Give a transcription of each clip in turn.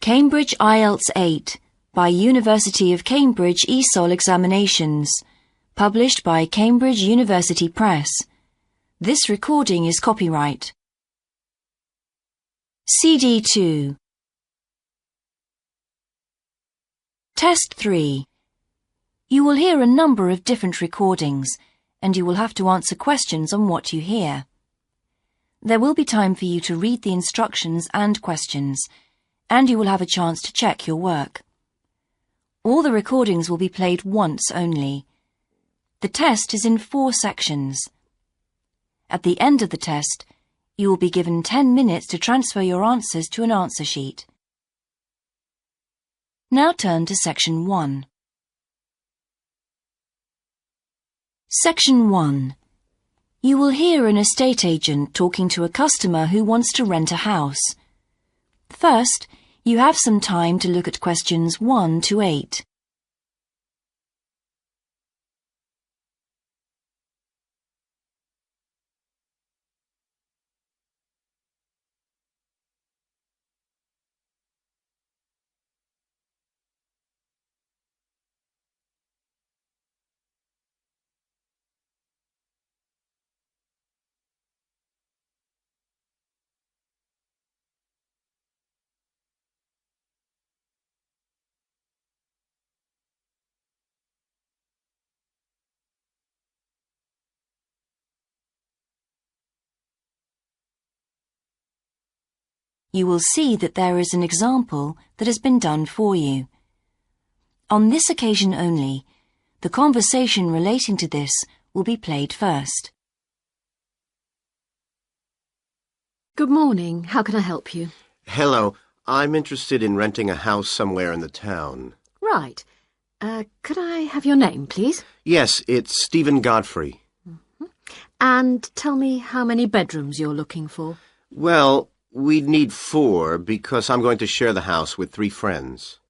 Cambridge IELTS 8 by University of Cambridge ESOL Examinations, published by Cambridge University Press. This recording is copyright. CD 2. Test 3. You will hear a number of different recordings, and you will have to answer questions on what you hear. There will be time for you to read the instructions and questions, and you will have a chance to check your work. All the recordings will be played once only. The test is in 4 sections. At the end of the test, you will be given 10 minutes to transfer your answers to an answer sheet. Now turn to Section 1. Section 1. You will hear an estate agent talking to a customer who wants to rent a house. First, you have some time to look at questions 1 to 8. You will see that there is an example that has been done for you. On this occasion only, the conversation relating to this will be played first. Good morning. How can I help you? Hello. I'm interested in renting a house somewhere in the town. Right. Could I have your name, please? Yes, it's Stephen Godfrey. And tell me how many bedrooms you're looking for. Well, we'd need 4 because I'm going to share the house with 3 friends.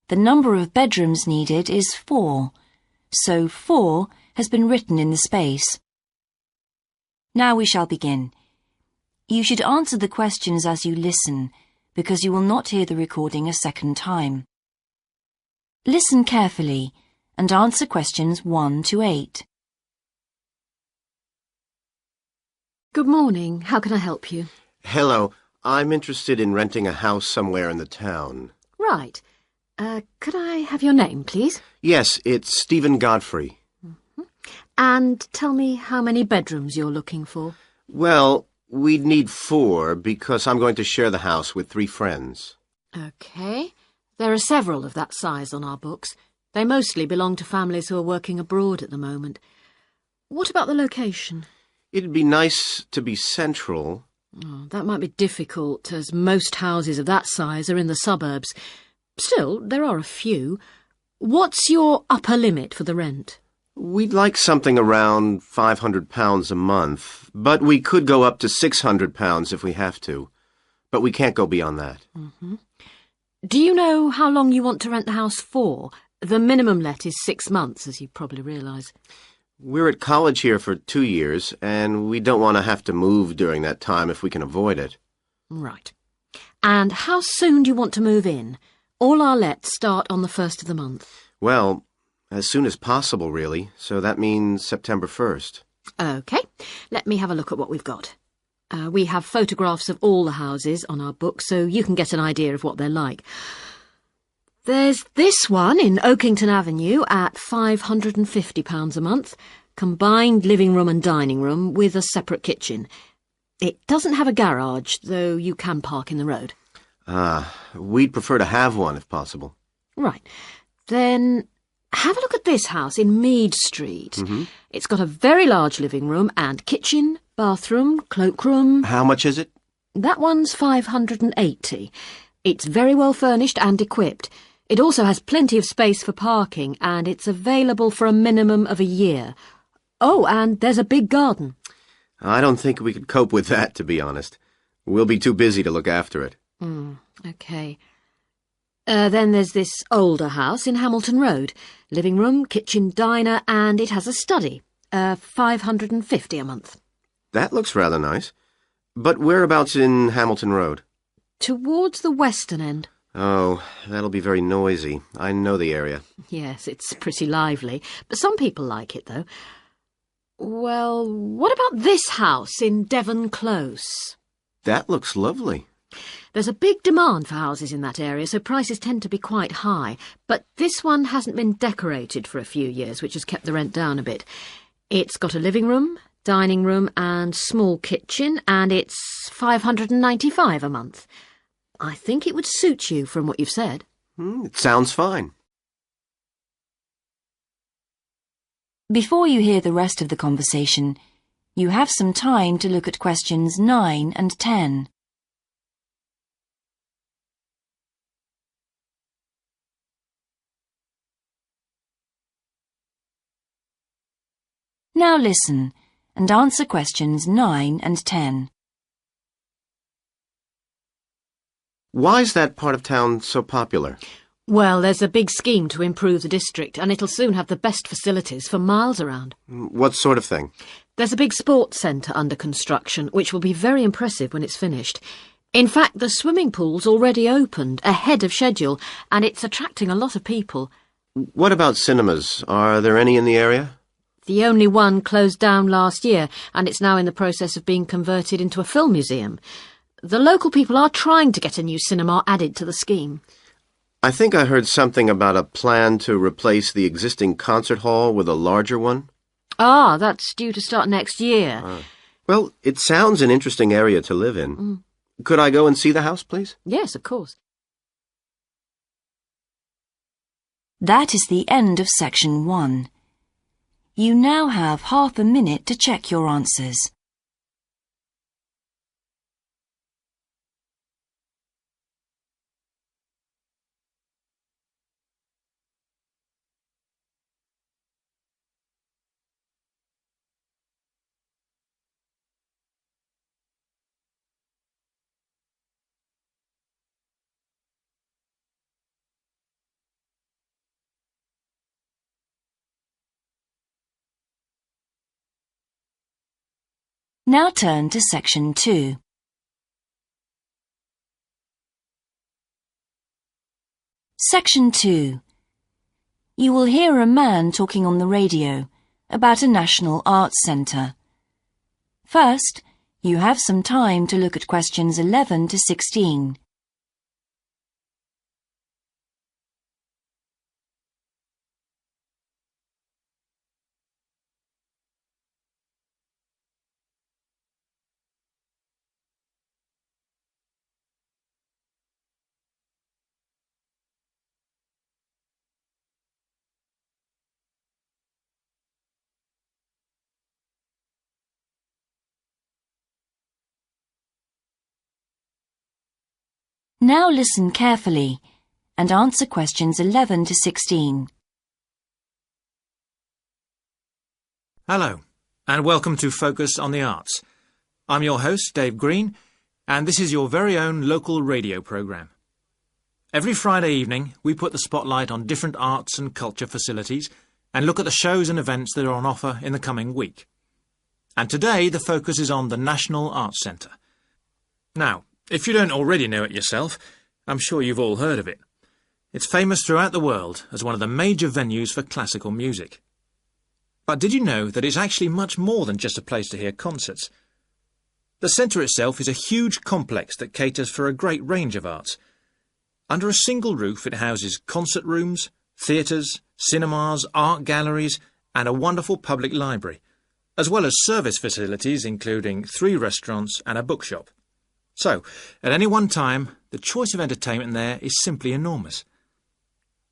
The number of bedrooms needed is 4, so 4 has been written in the space. Now we shall begin. You should answer the questions as you listen, because you will not hear the recording a second time. Listen carefully and answer questions 1 to 8. Good morning. How can I help you? Hello. I'm interested in renting a house somewhere in the town. Right. Could I have your name, please? Yes, it's Stephen Godfrey. And tell me how many bedrooms you're looking for. Well, we'd need 4 because I'm going to share the house with 3 friends. OK. There are several of that size on our books. They mostly belong to families who are working abroad at the moment. What about the location? It'd be nice to be central. Oh, that might be difficult, as most houses of that size are in the suburbs. Still, there are a few. What's your upper limit for the rent? We'd like something around £500 a month, but we could go up to £600 if we have to. But we can't go beyond that. Do you know how long you want to rent the house for? The minimum let is 6 months, as you probably realise. We're at college here for 2 years, and we don't want to have to move during that time if we can avoid it. Right. And how soon do you want to move in? All our lets start on the 1st of the month. Well, as soon as possible, really, so that means September 1st. OK. Let me have a look at what we've got. We have photographs of all the houses on our book, so you can get an idea of what they're like. There's this one in Oakington Avenue at £550 a month, combined living room and dining room with a separate kitchen. It doesn't have a garage, though you can park in the road. We'd prefer to have one if possible. Right. Then have a look at this house in Mead Street. It's got a very large living room and kitchen, bathroom, cloakroom. How much is it? That one's £580. It's very well furnished and equipped. It also has plenty of space for parking, and it's available for a minimum of a year. Oh, and there's a big garden. I don't think we could cope with that, to be honest. We'll be too busy to look after it. OK. Then there's this older house in Hamilton Road. Living room, kitchen, diner, and it has a study. £550 a month. That looks rather nice. But whereabouts in Hamilton Road? Towards the western end. Oh, that'll be very noisy. I know the area. Yes, it's pretty lively, but some people like it, though. Well, what about this house in Devon Close? That looks lovely. There's a big demand for houses in that area, so prices tend to be quite high. But this one hasn't been decorated for a few years, which has kept the rent down a bit. It's got a living room, dining room and small kitchen, and it's $595 a month. I think it would suit you from what you've said. It sounds fine. Before you hear the rest of the conversation, you have some time to look at questions 9 and 10. Now listen and answer questions 9 and 10. Why is that part of town so popular? Well, there's a big scheme to improve the district, and it'll soon have the best facilities for miles around. What sort of thing? There's a big sports centre under construction, which will be very impressive when it's finished. In fact, the swimming pool's already opened, ahead of schedule, and it's attracting a lot of people. What about cinemas? Are there any in the area? The only one closed down last year, and it's now in the process of being converted into a film museum. The local people are trying to get a new cinema added to the scheme. I think I heard something about a plan to replace the existing concert hall with a larger one. Ah, that's due to start next year. Well, it sounds an interesting area to live in. Could I go and see the house, please? Yes, of course. That is the end of section 1. You now have half a minute to check your answers. Now turn to section 2. Section 2. You will hear a man talking on the radio about a national arts centre. First, you have some time to look at questions 11 to 16. Now listen carefully and answer questions 11 to 16. Hello, and welcome to Focus on the Arts. I'm your host, Dave Green, and this is your very own local radio programme. Every Friday evening, we put the spotlight on different arts and culture facilities and look at the shows and events that are on offer in the coming week. And today, the focus is on the National Arts Centre. Now, if you don't already know it yourself, I'm sure you've all heard of it. It's famous throughout the world as one of the major venues for classical music. But did you know that it's actually much more than just a place to hear concerts? The centre itself is a huge complex that caters for a great range of arts. Under a single roof it houses concert rooms, theatres, cinemas, art galleries and a wonderful public library, as well as service facilities including 3 restaurants and a bookshop. So, at any one time, the choice of entertainment there is simply enormous.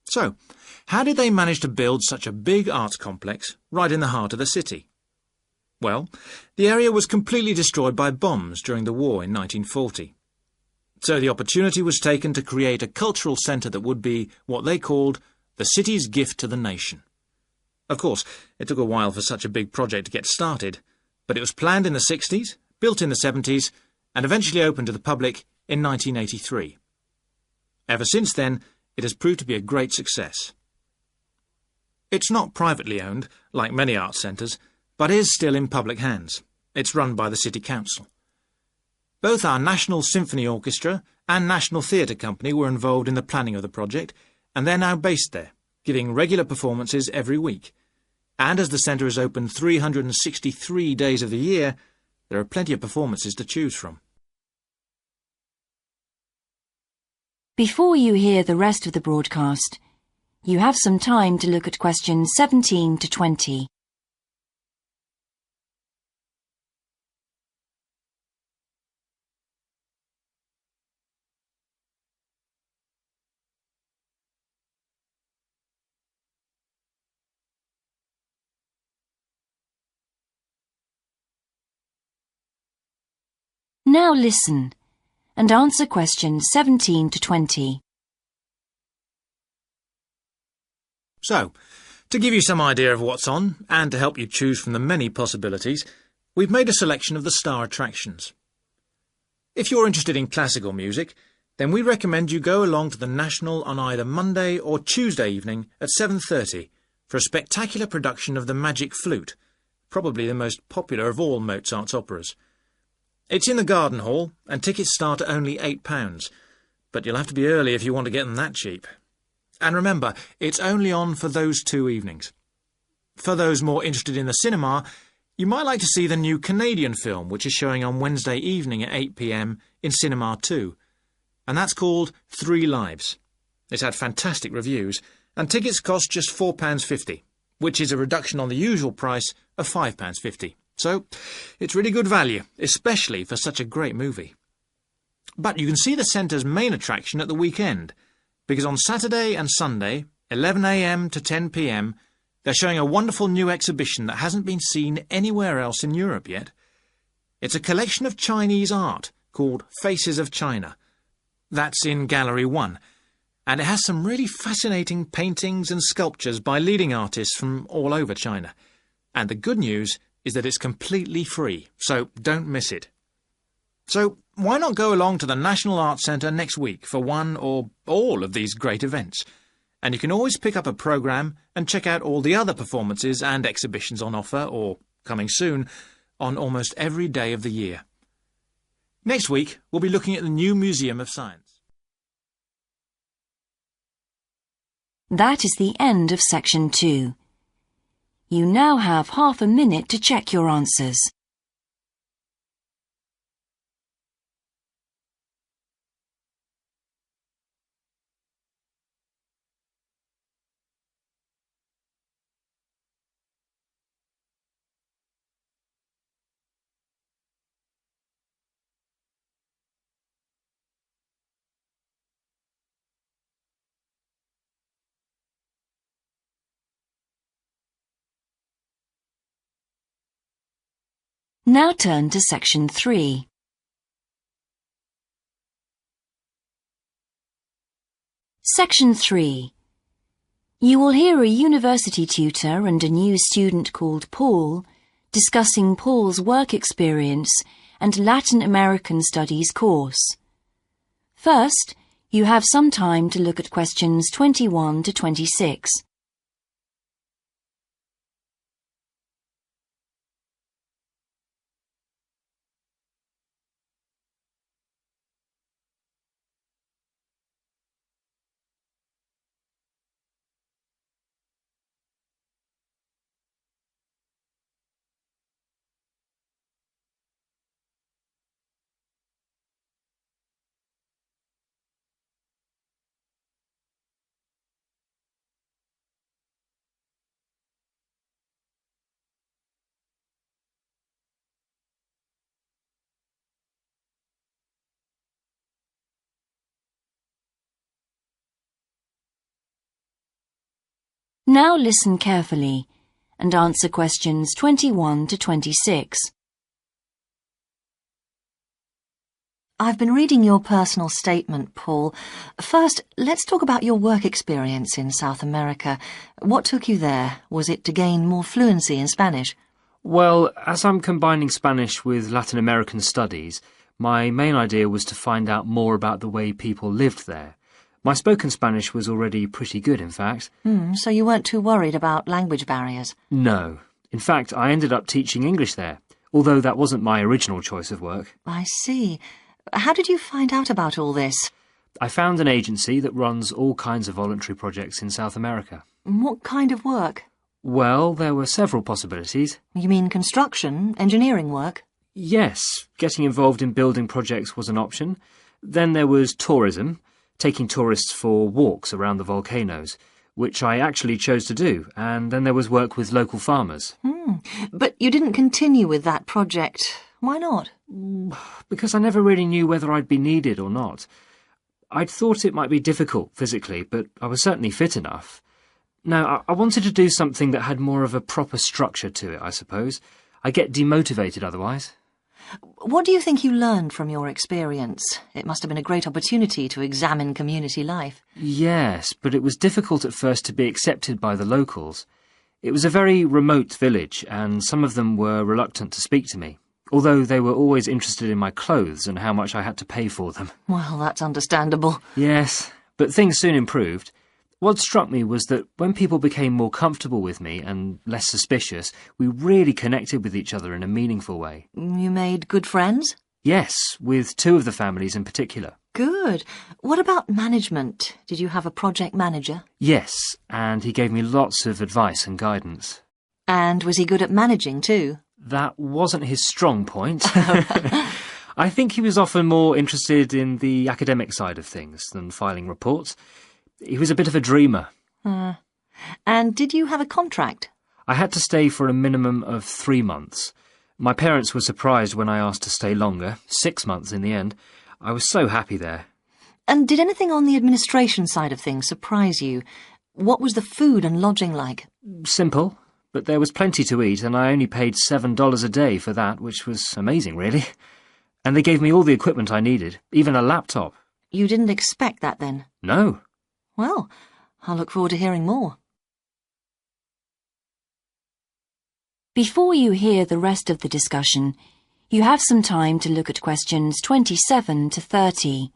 So, how did they manage to build such a big arts complex right in the heart of the city? Well, the area was completely destroyed by bombs during the war in 1940. So the opportunity was taken to create a cultural centre that would be what they called the city's gift to the nation. Of course, it took a while for such a big project to get started, but it was planned in the 60s, built in the 70s, and eventually opened to the public in 1983. Ever since then, it has proved to be a great success. It's not privately owned, like many arts centres, but is still in public hands. It's run by the City Council. Both our National Symphony Orchestra and National Theatre Company were involved in the planning of the project, and they're now based there, giving regular performances every week. And as the centre is open 363 days of the year, there are plenty of performances to choose from. Before you hear the rest of the broadcast, you have some time to look at questions 17 to 20. Now listen and answer questions 17 to 20. So, to give you some idea of what's on, and to help you choose from the many possibilities, we've made a selection of the star attractions. If you're interested in classical music, then we recommend you go along to the National on either Monday or Tuesday evening at 7:30 for a spectacular production of The Magic Flute, probably the most popular of all Mozart's operas. It's in the Garden Hall, and tickets start at only £8, but you'll have to be early if you want to get them that cheap. And remember, it's only on for those 2 evenings. For those more interested in the cinema, you might like to see the new Canadian film, which is showing on Wednesday evening at 8 p.m. in Cinema 2, and that's called 3 Lives. It's had fantastic reviews, and tickets cost just £4.50, which is a reduction on the usual price of £5.50. So, it's really good value, especially for such a great movie. But you can see the centre's main attraction at the weekend, because on Saturday and Sunday, 11 a.m. to 10 p.m, they're showing a wonderful new exhibition that hasn't been seen anywhere else in Europe yet. It's a collection of Chinese art called Faces of China. That's in Gallery 1, and it has some really fascinating paintings and sculptures by leading artists from all over China. And the good news is that it's completely free, so don't miss it. So why not go along to the National Arts Centre next week for one or all of these great events? And you can always pick up a programme and check out all the other performances and exhibitions on offer, or coming soon, on almost every day of the year. Next week, we'll be looking at the new Museum of Science. That is the end of section 2. You now have half a minute to check your answers. Now turn to section 3. Section 3. You will hear a university tutor and a new student called Paul discussing Paul's work experience and Latin American Studies course. First, you have some time to look at questions 21 to 26. Now listen carefully and answer questions 21 to 26. I've been reading your personal statement, Paul. First, let's talk about your work experience in South America. What took you there? Was it to gain more fluency in Spanish? Well, as I'm combining Spanish with Latin American studies, my main idea was to find out more about the way people lived there. My spoken Spanish was already pretty good, in fact. So you weren't too worried about language barriers? No. In fact, I ended up teaching English there, although that wasn't my original choice of work. I see. How did you find out about all this? I found an agency that runs all kinds of voluntary projects in South America. What kind of work? Well, there were several possibilities. You mean construction, engineering work? Yes, getting involved in building projects was an option. Then there was tourism, taking tourists for walks around the volcanoes, which I actually chose to do, and then there was work with local farmers. But you didn't continue with that project. Why not? Because I never really knew whether I'd be needed or not. I'd thought it might be difficult physically, but I was certainly fit enough. Now, I wanted to do something that had more of a proper structure to it, I suppose. I get demotivated otherwise. What do you think you learned from your experience? It must have been a great opportunity to examine community life. Yes, but it was difficult at first to be accepted by the locals. It was a very remote village, and some of them were reluctant to speak to me, although they were always interested in my clothes and how much I had to pay for them. Well, that's understandable. Yes, but things soon improved. What struck me was that when people became more comfortable with me and less suspicious, we really connected with each other in a meaningful way. You made good friends? Yes, with two of the families in particular. Good. What about management? Did you have a project manager? Yes, and he gave me lots of advice and guidance. And was he good at managing too? That wasn't his strong point. I think he was often more interested in the academic side of things than filing reports. He was a bit of a dreamer. And did you have a contract? I had to stay for a minimum of 3 months. My parents were surprised when I asked to stay longer, 6 months in the end. I was so happy there. And did anything on the administration side of things surprise you? What was the food and lodging like? Simple, but there was plenty to eat, and I only paid $7 a day for that, which was amazing, really. And they gave me all the equipment I needed, even a laptop. You didn't expect that then? No. Well, I'll look forward to hearing more. Before you hear the rest of the discussion, you have some time to look at questions 27 to 30.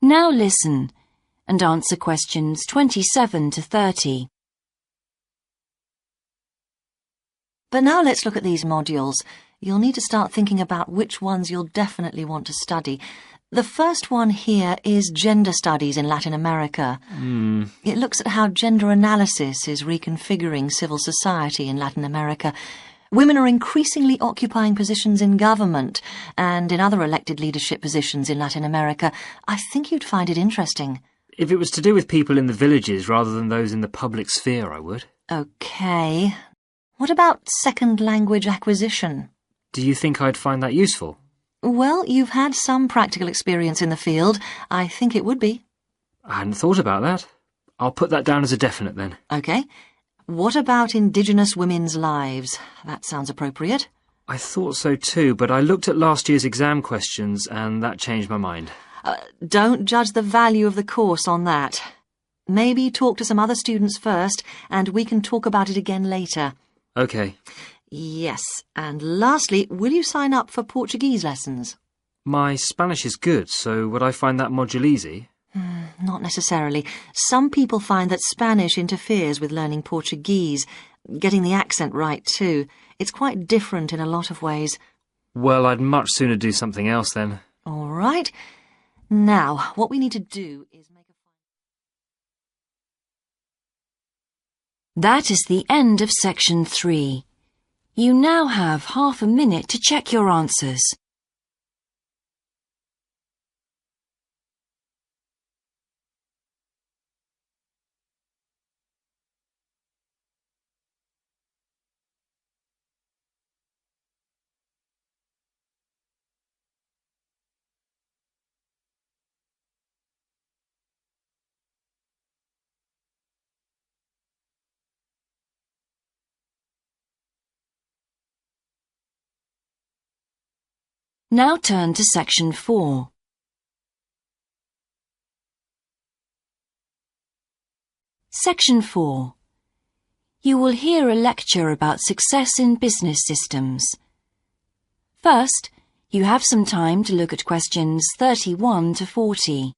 Now listen and answer questions 27 to 30. But now let's look at these modules. You'll need to start thinking about which ones you'll definitely want to study. The first one here is Gender Studies in Latin America. It looks at how gender analysis is reconfiguring civil society in Latin America. Women are increasingly occupying positions in government and in other elected leadership positions in Latin America. I think you'd find it interesting. If it was to do with people in the villages rather than those in the public sphere, I would. OK. What about second language acquisition? Do you think I'd find that useful? Well, you've had some practical experience in the field. I think it would be. I hadn't thought about that. I'll put that down as a definite then. OK. What about Indigenous women's lives? That sounds appropriate. I thought so too, but I looked at last year's exam questions and that changed my mind. Don't judge the value of the course on that. Maybe talk to some other students first, and we can talk about it again later. OK. Yes, and lastly, will you sign up for Portuguese lessons? My Spanish is good, so would I find that module easy? Not necessarily. Some people find that Spanish interferes with learning Portuguese, getting the accent right too. It's quite different in a lot of ways. Well, I'd much sooner do something else then. All right. Now, what we need to do is make a... That is the end of section 3. You now have half a minute to check your answers. Now turn to section 4. Section 4. You will hear a lecture about success in business systems. First, you have some time to look at questions 31 to 40.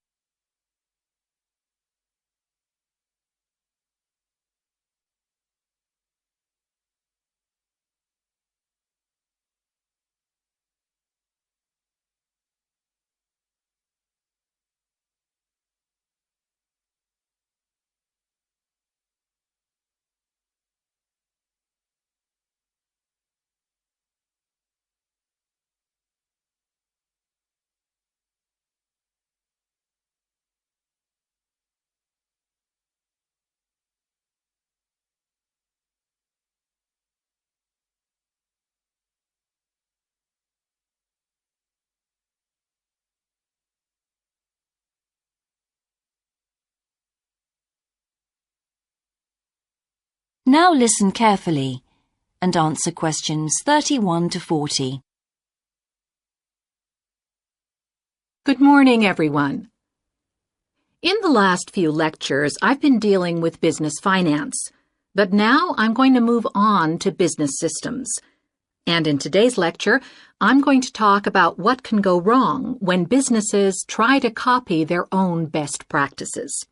Now listen carefully and answer questions 31 to 40. Good morning, everyone. In the last few lectures, I've been dealing with business finance, but now I'm going to move on to business systems. And in today's lecture, I'm going to talk about what can go wrong when businesses try to copy their own best practices.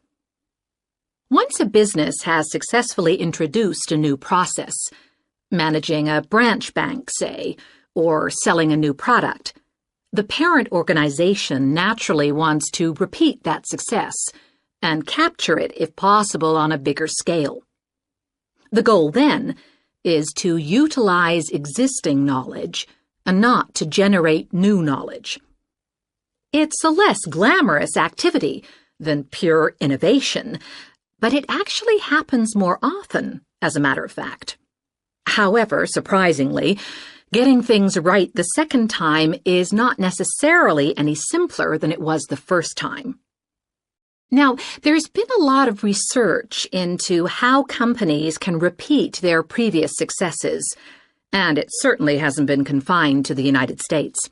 Once a business has successfully introduced a new process, managing a branch bank, say, or selling a new product, the parent organization naturally wants to repeat that success and capture it, if possible, on a bigger scale. The goal, then, is to utilize existing knowledge and not to generate new knowledge. It's a less glamorous activity than pure innovation, but it actually happens more often, as a matter of fact. However, surprisingly, getting things right the second time is not necessarily any simpler than it was the first time. Now, there's been a lot of research into how companies can repeat their previous successes, and it certainly hasn't been confined to the United States.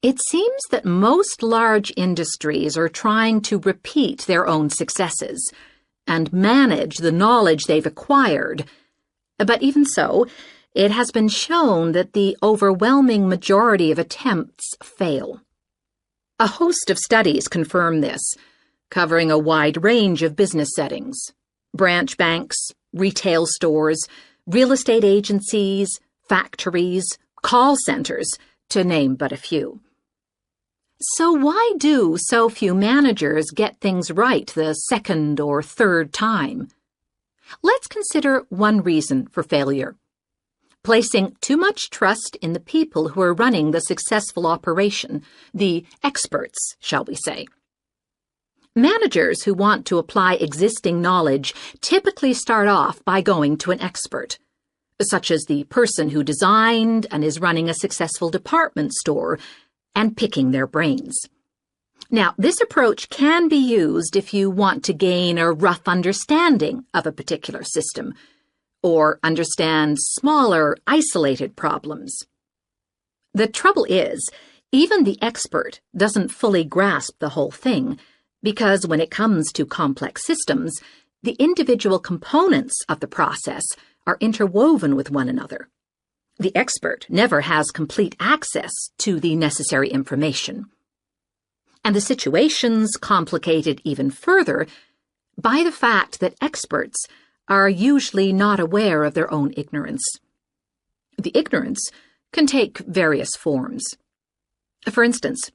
It seems that most large industries are trying to repeat their own successes and manage the knowledge they've acquired. But even so, it has been shown that the overwhelming majority of attempts fail. A host of studies confirm this, covering a wide range of business settings: branch banks, retail stores, real estate agencies, factories, call centers, to name but a few. So why do so few managers get things right the second or third time? Let's consider one reason for failure: placing too much trust in the people who are running the successful operation, the experts, shall we say. Managers who want to apply existing knowledge typically start off by going to an expert, such as the person who designed and is running a successful department store, and picking their brains. Now, this approach can be used if you want to gain a rough understanding of a particular system, or understand smaller, isolated problems. The trouble is, even the expert doesn't fully grasp the whole thing, because when it comes to complex systems, the individual components of the process are interwoven with one another. The expert never has complete access to the necessary information. And the situation's complicated even further by the fact that experts are usually not aware of their own ignorance. The ignorance can take various forms. For instance,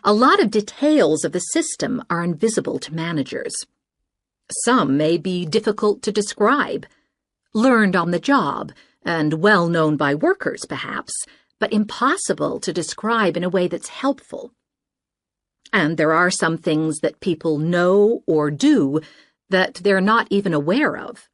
a lot of details of the system are invisible to managers. Some may be difficult to describe, learned on the job, and well known by workers, perhaps, but impossible to describe in a way that's helpful. And there are some things that people know or do that they're not even aware of.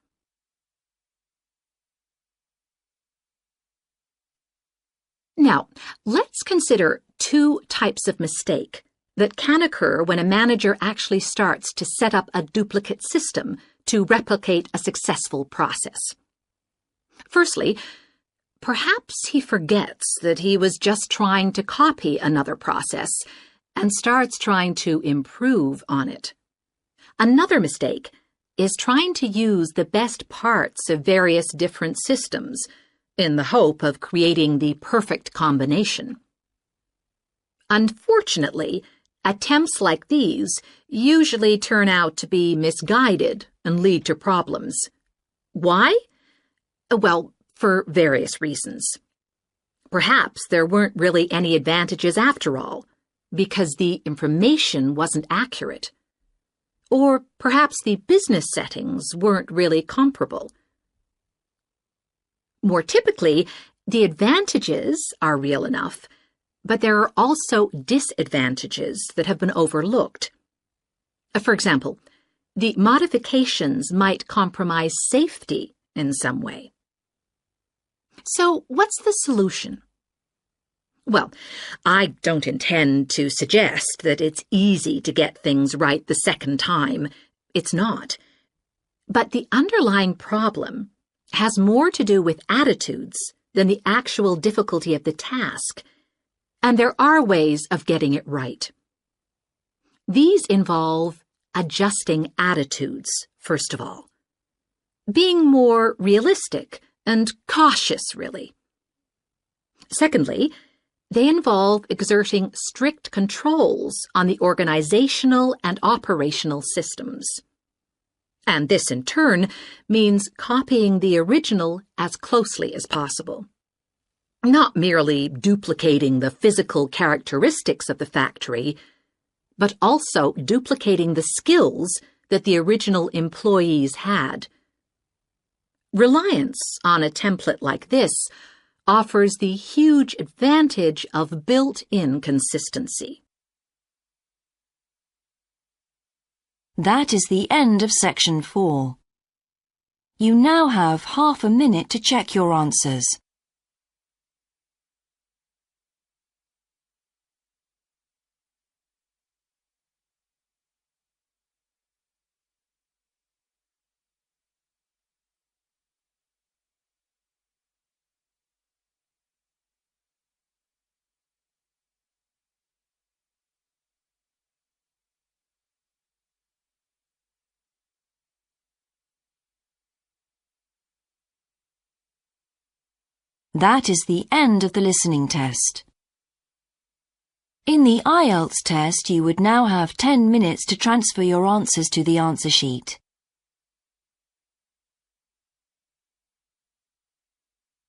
Now, let's consider two types of mistake that can occur when a manager actually starts to set up a duplicate system to replicate a successful process. Firstly, perhaps he forgets that he was just trying to copy another process and starts trying to improve on it. Another mistake is trying to use the best parts of various different systems in the hope of creating the perfect combination. Unfortunately, attempts like these usually turn out to be misguided and lead to problems. Why? Well, for various reasons. Perhaps there weren't really any advantages after all, because the information wasn't accurate. Or perhaps the business settings weren't really comparable. More typically, the advantages are real enough, but there are also disadvantages that have been overlooked. For example, the modifications might compromise safety in some way. So, what's the solution? Well, I don't intend to suggest that it's easy to get things right the second time. It's not. But the underlying problem has more to do with attitudes than the actual difficulty of the task, and there are ways of getting it right. These involve adjusting attitudes, first of all. Being more realistic and cautious, really. Secondly, they involve exerting strict controls on the organizational and operational systems. And this, in turn, means copying the original as closely as possible. Not merely duplicating the physical characteristics of the factory, but also duplicating the skills that the original employees had. Reliance on a template like this offers the huge advantage of built-in consistency. That is the end of section 4. You now have half a minute to check your answers. That is the end of the listening test. In the IELTS test, you would now have 10 minutes to transfer your answers to the answer sheet.